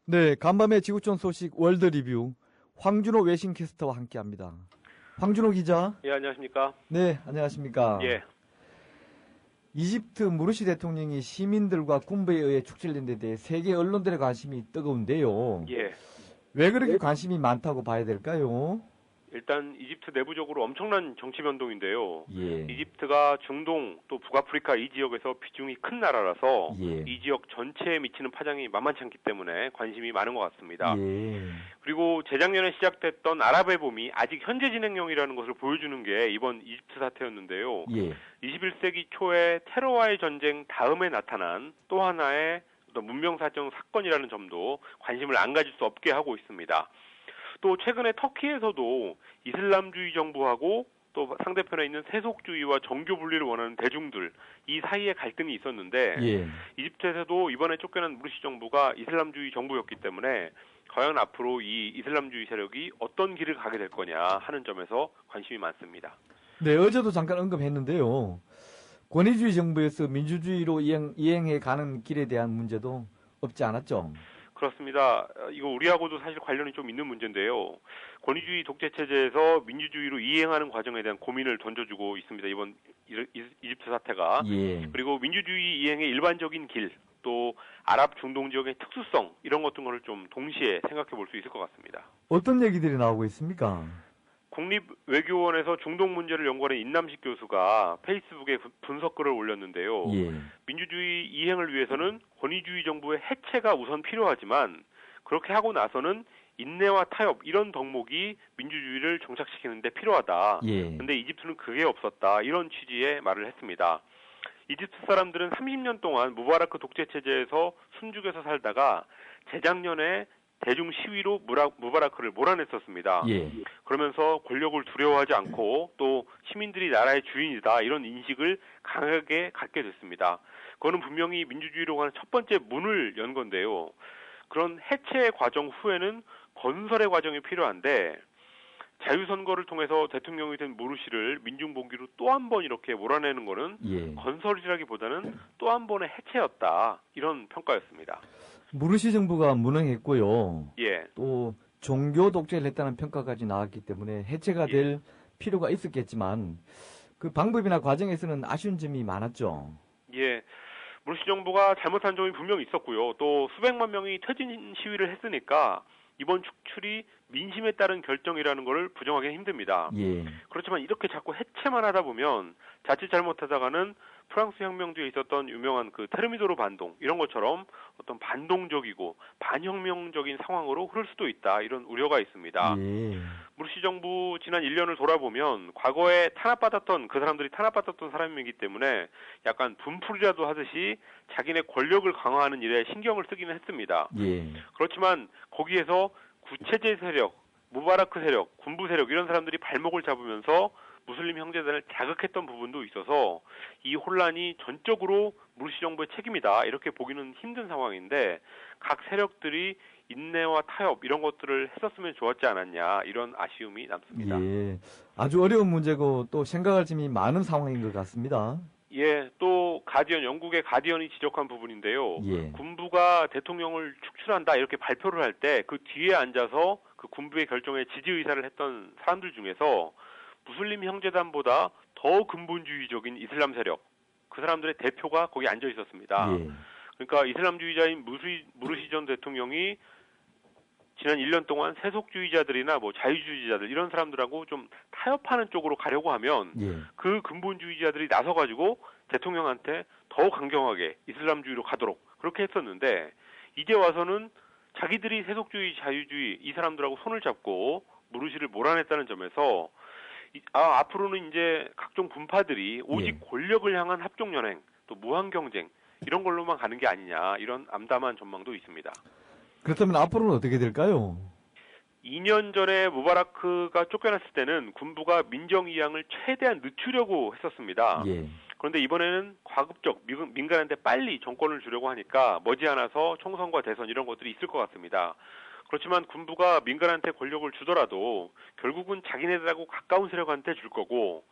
네, 간밤의 지구촌 소식 월드 리뷰 황준호 외신캐스터와 함께합니다. 황준호 기자. 예, 안녕하십니까? 네, 안녕하십니까? 예. 이집트 무르시 대통령이 시민들과 군부에 의해 축출된 데 대해 세계 언론들의 관심이 뜨거운데요. 예. 왜 그렇게 관심이 많다고 봐야 될까요? 일단 이집트 내부적으로 엄청난 정치 변동인데요. 예. 이집트가 중동 또 북아프리카 이 지역에서 비중이 큰 나라라서 예. 이 지역 전체에 미치는 파장이 만만치 않기 때문에 관심이 많은 것 같습니다. 예. 그리고 재작년에 시작됐던 아랍의 봄이 아직 현재 진행형이라는 것을 보여주는 게 이번 이집트 사태였는데요. 예. 21세기 초에 테러와의 전쟁 다음에 나타난 또 하나의 문명사정 사건이라는 점도 관심을 안 가질 수 없게 하고 있습니다. 또 최근에 터키에서도 이슬람주의 정부하고 또 상대편에 있는 세속주의와 정교 분리를 원하는 대중들 이 사이에 갈등이 있었는데 예. 이집트에서도 이번에 쫓겨난 무르시 정부가 이슬람주의 정부였기 때문에 과연 앞으로 이 이슬람주의 세력이 어떤 길을 가게 될 거냐 하는 점에서 관심이 많습니다. 네, 어제도 잠깐 언급했는데요. 권위주의 정부에서 민주주의로 이행해 가는 길에 대한 문제도 없지 않았죠? 그렇습니다. 이거 우리하고도 사실 관련이 좀 있는 문제인데요. 권위주의 독재 체제에서 민주주의로 이행하는 과정에 대한 고민을 던져주고 있습니다. 이번 이집트 사태가. 예. 그리고 민주주의 이행의 일반적인 길, 또 아랍 중동 지역의 특수성 이런 것들 거를 좀 동시에 생각해 볼 수 있을 것 같습니다. 어떤 얘기들이 나오고 있습니까? 국립외교원에서 중동 문제를 연구하는 인남식 교수가 페이스북에 분석글을 올렸는데요. 예. 민주주의 이행을 위해서는 권위주의 정부의 해체가 우선 필요하지만 그렇게 하고 나서는 인내와 타협 이런 덕목이 민주주의를 정착시키는 데 필요하다. 예. 근데 이집트는 그게 없었다. 이런 취지의 말을 했습니다. 이집트 사람들은 30년 동안 무바라크 독재 체제에서 순죽에서 살다가 재작년에 대중 시위로 무바라크를 몰아냈었습니다. 예. 그러면서 권력을 두려워하지 않고 또 시민들이 나라의 주인이다 이런 인식을 강하게 갖게 됐습니다. 그거는 분명히 민주주의로 가는 첫 번째 문을 연 건데요. 그런 해체 과정 후에는 건설의 과정이 필요한데 자유선거를 통해서 대통령이 된 무르시를 민중봉기로 또 한 번 이렇게 몰아내는 거는 예. 건설이라기보다는 또 한 번의 해체였다 이런 평가였습니다. 무르시 정부가 무능했고요. 예. 또 종교 독재를 했다는 평가까지 나왔기 때문에 해체가 될 필요가 있었겠지만 그 방법이나 과정에서는 아쉬운 점이 많았죠. 예. 무르시 정부가 잘못한 점이 분명히 있었고요. 또 수백만 명이 퇴진 시위를 했으니까 이번 축출이 민심에 따른 결정이라는 것을 부정하기는 힘듭니다. 예. 그렇지만 이렇게 자꾸 해체만 하다 보면 자칫 잘못하다가는 프랑스 혁명 뒤에 있었던 유명한 그 테르미도르 반동 이런 것처럼 어떤 반동적이고 반혁명적인 상황으로 흐를 수도 있다 이런 우려가 있습니다. 예. 무르시 정부 지난 1년을 돌아보면 과거에 탄압받았던 그 사람들이 탄압받았던 사람이기 때문에 약간 분풀이라도 하듯이 자기네 권력을 강화하는 일에 신경을 쓰기는 했습니다. 예. 그렇지만 거기에서 구체제 세력, 무바라크 세력, 군부 세력 이런 사람들이 발목을 잡으면서 무슬림 형제단을 자극했던 부분도 있어서 이 혼란이 전적으로 무르시 정부의 책임이다 이렇게 보기는 힘든 상황인데 각 세력들이 인내와 타협 이런 것들을 했었으면 좋았지 않았냐 이런 아쉬움이 남습니다. 예. 아주 어려운 문제고 또 생각할 점이 많은 상황인 것 같습니다. 예, 또 영국의 가디언이 지적한 부분인데요. 예. 군부가 대통령을 축출한다 이렇게 발표를 할 때 그 뒤에 앉아서 그 군부의 결정에 지지 의사를 했던 사람들 중에서 무슬림 형제단보다 더 근본주의적인 이슬람 세력 그 사람들의 대표가 거기 앉아 있었습니다. 예. 그러니까 이슬람주의자인 무르시 전 대통령이 지난 1년 동안 세속주의자들이나 뭐 자유주의자들 이런 사람들하고 좀 타협하는 쪽으로 가려고 하면 예. 그 근본주의자들이 나서가지고 대통령한테 더 강경하게 이슬람주의로 가도록 그렇게 했었는데 이제 와서는 자기들이 세속주의, 자유주의 이 사람들하고 손을 잡고 무르시를 몰아냈다는 점에서 앞으로는 이제 각종 분파들이 오직 권력을 향한 합종연행, 또 무한경쟁 이런 걸로만 가는 게 아니냐 이런 암담한 전망도 있습니다. 그렇다면 앞으로는 어떻게 될까요? 2년 전에 무바라크가 쫓겨났을 때는 군부가 민정이양을 최대한 늦추려고 했었습니다. 예. 그런데 이번에는 과급적 민간한테 빨리 정권을 주려고 하니까 머지않아서 총선과 대선 이런 것들이 있을 것 같습니다. 그렇지만 군부가 민간한테 권력을 주더라도 결국은 자기네들하고 가까운 세력한테 줄 거고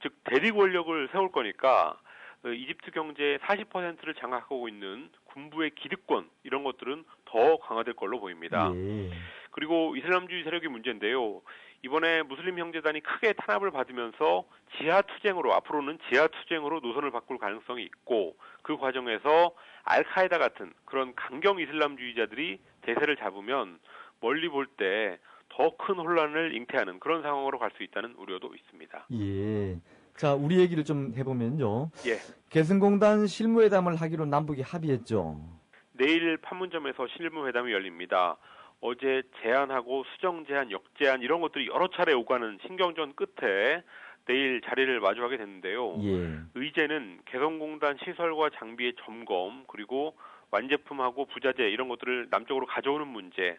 즉 대리 권력을 세울 거니까 이집트 경제의 40%를 장악하고 있는 군부의 기득권 이런 것들은 더 강화될 걸로 보입니다. 예. 그리고 이슬람주의 세력이 문제인데요. 이번에 무슬림 형제단이 크게 탄압을 받으면서 앞으로는 지하 투쟁으로 노선을 바꿀 가능성이 있고 그 과정에서 알카에다 같은 그런 강경 이슬람주의자들이 대세를 잡으면 멀리 볼 때 더 큰 혼란을 잉태하는 그런 상황으로 갈 수 있다는 우려도 있습니다. 예. 자, 우리 얘기를 좀 해보면요. 예. 개성공단 실무회담을 하기로 남북이 합의했죠. 내일 판문점에서 실무회담이 열립니다. 어제 제안하고 수정 제안, 역제안 이런 것들이 여러 차례 오가는 신경전 끝에 내일 자리를 마주하게 됐는데요. 예. 의제는 개성공단 시설과 장비의 점검 그리고 완제품하고 부자재 이런 것들을 남쪽으로 가져오는 문제,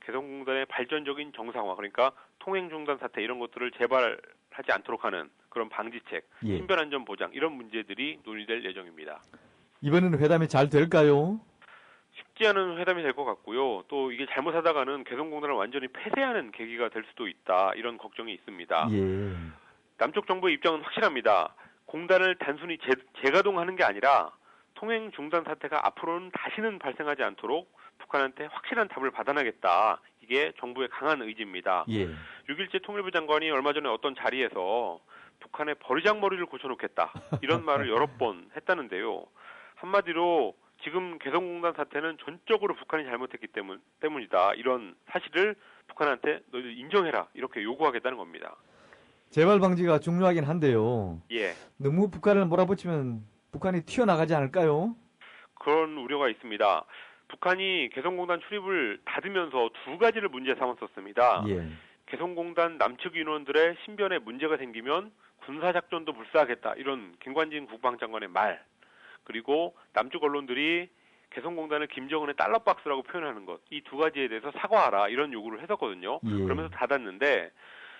개성공단의 발전적인 정상화 그러니까 통행 중단 사태 이런 것들을 재발하지 않도록 하는 그런 방지책, 예. 신변안전 보장 이런 문제들이 논의될 예정입니다. 이번에는 회담이 잘 될까요? 쉽지 않은 회담이 될 것 같고요. 또 이게 잘못하다가는 개성공단을 완전히 폐쇄하는 계기가 될 수도 있다. 이런 걱정이 있습니다. 예. 남쪽 정부의 입장은 확실합니다. 공단을 단순히 재가동하는 게 아니라 통행 중단 사태가 앞으로는 다시는 발생하지 않도록 북한한테 확실한 답을 받아내겠다. 이게 정부의 강한 의지입니다. 예. 6.27 통일부 장관이 얼마 전에 어떤 자리에서 북한의 버리장머리를 고쳐놓겠다. 이런 말을 여러 번 했다는데요. 한마디로 지금 개성공단 사태는 전적으로 북한이 잘못했기 때문이다. 이런 사실을 북한한테 너희들 인정해라. 이렇게 요구하겠다는 겁니다. 재발 방지가 중요하긴 한데요. 예. 너무 북한을 몰아붙이면 북한이 튀어나가지 않을까요? 그런 우려가 있습니다. 북한이 개성공단 출입을 닫으면서 두 가지를 문제 삼았었습니다. 예. 개성공단 남측 인원들의 신변에 문제가 생기면 군사작전도 불사하겠다. 이런 김관진 국방장관의 말. 그리고 남쪽 언론들이 개성공단을 김정은의 달러박스라고 표현하는 것. 이 두 가지에 대해서 사과하라. 이런 요구를 했었거든요. 예. 그러면서 닫았는데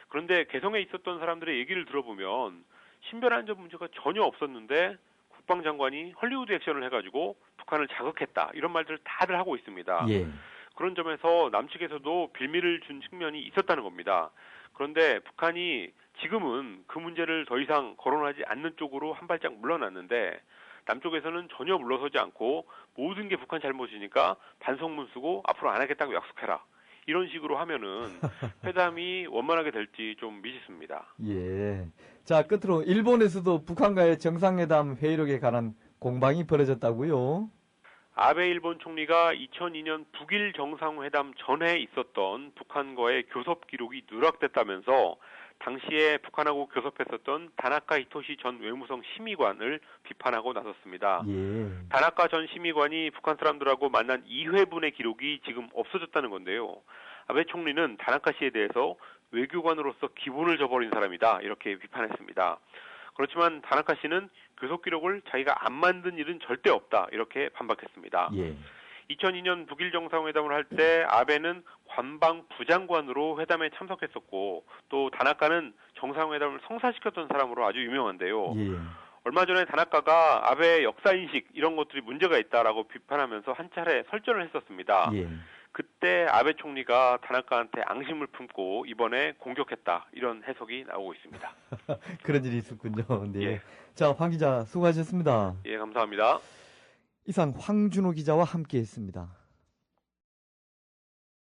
그런데 개성에 있었던 사람들의 얘기를 들어보면 신변안전 문제가 전혀 없었는데 국방장관이 헐리우드 액션을 해가지고 북한을 자극했다. 이런 말들을 다들 하고 있습니다. 예. 그런 점에서 남측에서도 빌미를 준 측면이 있었다는 겁니다. 그런데 북한이 지금은 그 문제를 더 이상 거론하지 않는 쪽으로 한 발짝 물러났는데 남쪽에서는 전혀 물러서지 않고 모든 게 북한 잘못이니까 반성문 쓰고 앞으로 안 하겠다고 약속해라. 이런 식으로 하면은 회담이 원만하게 될지 좀 미지수입니다. 예. 자, 끝으로 일본에서도 북한과의 정상회담 회의록에 관한 공방이 벌어졌다고요? 아베 일본 총리가 2002년 북일 정상회담 전에 있었던 북한과의 교섭 기록이 누락됐다면서 당시에 북한하고 교섭했었던 다나카 히토시 전 외무성 심의관을 비판하고 나섰습니다. 예. 다나카 전 심의관이 북한 사람들하고 만난 2회분의 기록이 지금 없어졌다는 건데요. 아베 총리는 다나카 씨에 대해서 외교관으로서 기본을 저버린 사람이다 이렇게 비판했습니다. 그렇지만 다나카 씨는 교섭 기록을 자기가 안 만든 일은 절대 없다 이렇게 반박했습니다. 예. 2002년 북일 정상회담을 할 때 아베는 관방 부장관으로 회담에 참석했었고 또 다나카는 정상회담을 성사시켰던 사람으로 아주 유명한데요. 예. 얼마 전에 다나카가 아베의 역사인식 이런 것들이 문제가 있다라고 비판하면서 한 차례 설전을 했었습니다. 예. 그때 아베 총리가 다나카한테 앙심을 품고 이번에 공격했다 이런 해석이 나오고 있습니다. 그런 일이 있었군요. 네. 예. 자, 황 기자 수고하셨습니다. 예, 감사합니다. 이상 황준호 기자와 함께했습니다.